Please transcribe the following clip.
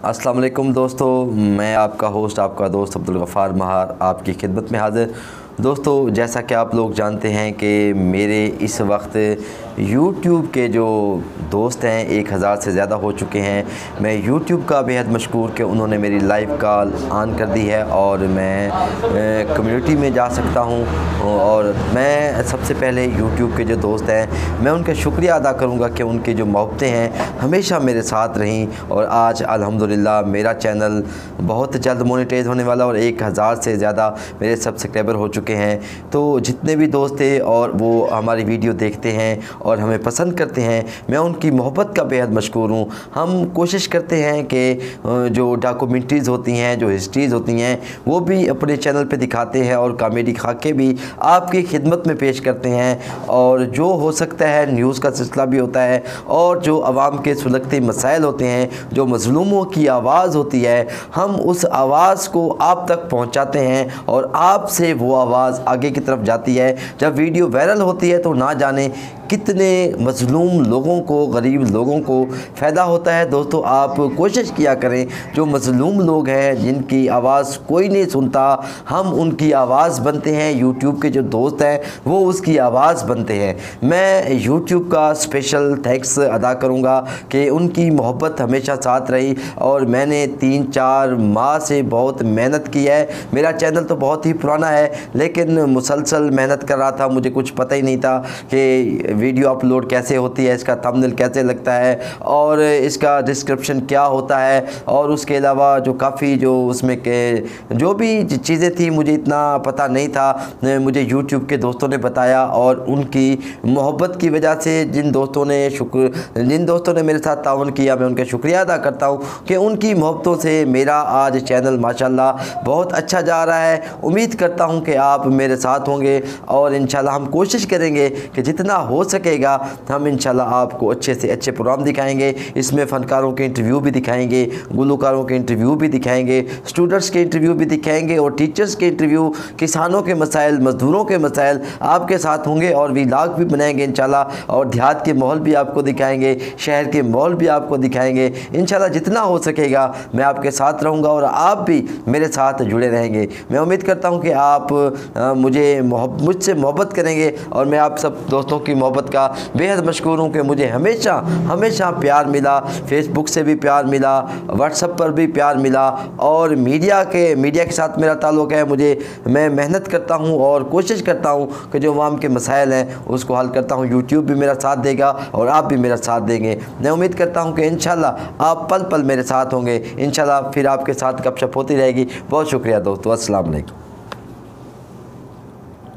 السلام علیکم دوستو، میں آپ کا ہوسٹ آپ کا دوست عبدالغفار مہار آپ کی خدمت میں حاضر۔ دوستو، جیسا کہ آپ لوگ جانتے ہیں کہ میرے اس وقت یوٹیوب کے جو دوست ہیں 1000 سے زیادہ ہو چکے ہیں۔ میں یوٹیوب کا بہت مشکور کہ انہوں نے میری لائیو کال آن کر دی ہے اور میں کمیونٹی میں جا سکتا ہوں۔ اور میں سب سے پہلے یوٹیوب کے جو دوست ہیں میں ان کا شکریہ ادا کروں گا کہ ان کی جو محبتیں ہیں ہمیشہ میرے ساتھ رہیں، اور آج الحمدللہ میرا چینل بہت جلد مونیٹائز ہونے والا اور 1000 سے زیادہ میرے سبسکرائبر ہو چکے ہیں۔ تو جتنے بھی دوست تھے اور وہ ہماری ویڈیو دیکھتے ہیں اور ہمیں پسند کرتے ہیں، میں ان کی محبت کا بہت مشکور ہوں۔ ہم کوشش کرتے ہیں کہ جو ڈاکومنٹریز ہوتی ہیں، جو ہسٹریز ہوتی ہیں، وہ بھی اپنے چینل پہ دکھاتے ہیں اور کامیڈی خاکے بھی آپ کی خدمت میں پیش کرتے ہیں، اور جو ہو سکتا ہے نیوز کا سلسلہ بھی ہوتا ہے، اور جو عوام کے سلگتے مسائل ہوتے ہیں، جو مظلوموں کی آواز ہوتی ہے، ہم اس آواز کو آپ تک پہنچاتے ہیں اور آپ سے وہ آواز آگے کی طرف جاتی ہے۔ جب ویڈیو وائرل ہوتی ہے تو نہ جانے کتنے مظلوم لوگوں کو، غریب لوگوں کو فائدہ ہوتا ہے۔ دوستو، آپ کوشش کیا کریں، جو مظلوم لوگ ہیں جن کی آواز کوئی نہیں سنتا، ہم ان کی آواز بنتے ہیں۔ یوٹیوب کے جو دوست ہیں وہ اس کی آواز بنتے ہیں۔ میں یوٹیوب کا اسپیشل تھینکس ادا کروں گا کہ ان کی محبت ہمیشہ ساتھ رہی، اور میں نے 3-4 ماہ سے بہت محنت کی ہے۔ میرا چینل تو بہت ہی پرانا ہے لیکن مسلسل محنت کر رہا تھا، مجھے کچھ پتہ ہی نہیں تھا کہ ویڈیو اپلوڈ کیسے ہوتی ہے، اس کا تھمبنیل کیسے لگتا ہے، اور اس کا ڈسکرپشن کیا ہوتا ہے، اور اس کے علاوہ جو کافی جو اس میں جو بھی چیزیں تھیں مجھے اتنا پتہ نہیں تھا۔ مجھے یوٹیوب کے دوستوں نے بتایا، اور ان کی محبت کی وجہ سے جن دوستوں نے میرے ساتھ تعاون کیا، میں ان کا شکریہ ادا کرتا ہوں کہ ان کی محبتوں سے میرا آج چینل ماشاءاللہ بہت اچھا جا رہا ہے۔ امید کرتا ہوں کہ آپ میرے ساتھ ہوں گے، اور انشاءاللہ ہم کوشش کریں گے کہ جتنا ہو سکے گا ہم انشاءاللہ آپ کو اچھے سے اچھے پروگرام دکھائیں گے۔ اس میں فنکاروں کے انٹرویو بھی دکھائیں گے، گلوکاروں کے انٹرویو بھی دکھائیں گے، اسٹوڈنٹس کے انٹرویو بھی دکھائیں گے، اور ٹیچرز کے انٹرویو، کسانوں کے مسائل، مزدوروں کے مسائل آپ کے ساتھ ہوں گے، اور ولاگ بھی بنائیں گے انشاءاللہ، اور دیہات کے ماحول بھی آپ کو دکھائیں گے، شہر کے ماحول بھی آپ کو دکھائیں گے۔ انشاءاللہ جتنا ہو سکے گا میں آپ کے ساتھ رہوں گا، اور آپ بھی میرے ساتھ جڑے رہیں گے۔ میں امید کرتا ہوں کہ آپ مجھ سے محبت کریں گے، اور میں آپ سب دوستوں کی محبت کا بہت مشکور ہوں کہ مجھے ہمیشہ پیار ملا۔ فیس بک سے بھی پیار ملا، واٹس ایپ پر بھی پیار ملا، اور میڈیا کے ساتھ میرا تعلق ہے۔ میں محنت کرتا ہوں اور کوشش کرتا ہوں کہ جو عوام کے مسائل ہیں اس کو حل کرتا ہوں۔ یوٹیوب بھی میرا ساتھ دے گا اور آپ بھی میرا ساتھ دیں گے۔ میں امید کرتا ہوں کہ انشاءاللہ آپ پل پل میرے ساتھ ہوں گے۔ انشاءاللہ پھر آپ کے ساتھ گپ شپ ہوتی رہے گی۔ بہت شکریہ دوستو، السلام علیکم۔